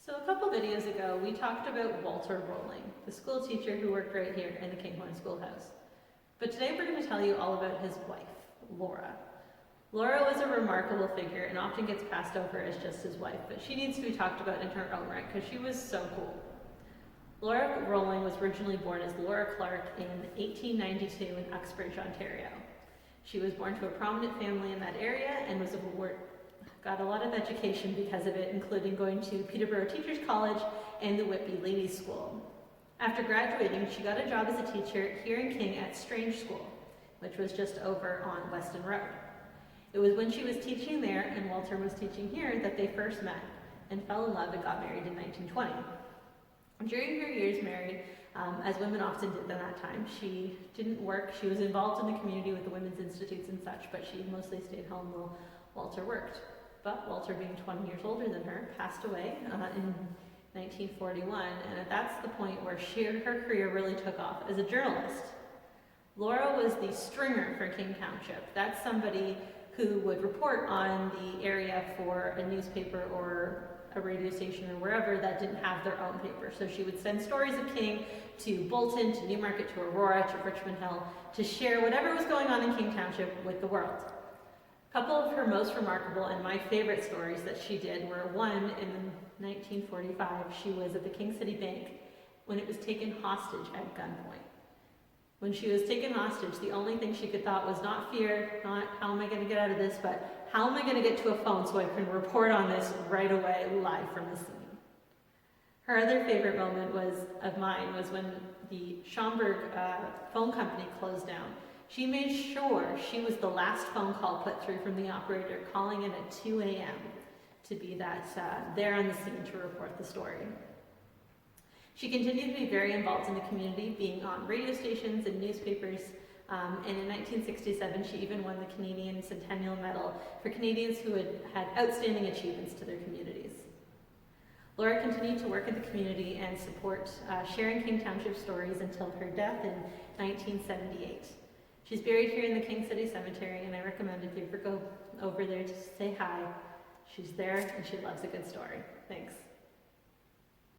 So a couple videos ago, we talked about Walter Rowling, the school teacher who worked right here in the Kinghorn Schoolhouse. But today we're going to tell you all about his wife, Laura. Laura was a remarkable figure and often gets passed over as just his wife, but she needs to be talked about in her own right because she was so cool. Laura Rowling was originally born as Laura Clark in 1892 in Uxbridge, Ontario. She was born to a prominent family in that area and got a lot of education because of it, including going to Peterborough Teachers College and the Whitby Ladies' School. After graduating, she got a job as a teacher here in King at Strange School, which was just over on Weston Road. It was when she was teaching there and Walter was teaching here that they first met and fell in love and got married in 1920. During her years married, as women often did in that time, she didn't work. She was involved in the community with the women's institutes and such, but she mostly stayed home while Walter worked. But Walter, being 20 years older than her, passed away in 1941, and that's the point where her career really took off as a journalist. Laura was the stringer for King Township. That's somebody who would report on the area for a newspaper or a radio station or wherever that didn't have their own paper. So she would send stories of King to Bolton, to Newmarket, to Aurora, to Richmond Hill, to share whatever was going on in King Township with the world. A couple of her most remarkable and my favorite stories that she did were one in 1945. She was at the King City Bank when it was taken hostage at gunpoint. When she was taken hostage, the only thing she could thought was not fear, not how am I going to get out of this, but how am I going to get to a phone so I can report on this right away live from the scene. Her other favorite moment of mine was when the Schaumburg phone company closed down. She made sure she was the last phone call put through from the operator, calling in at 2 a.m. to be there on the scene to report the story. She continued to be very involved in the community, being on radio stations and newspapers, and in 1967 she even won the Canadian Centennial Medal for Canadians who had outstanding achievements to their communities. Laura continued to work in the community and support sharing King Township stories until her death in 1978. She's buried here in the King City Cemetery, and I recommend if you ever go over there to say hi. She's there and she loves a good story. Thanks.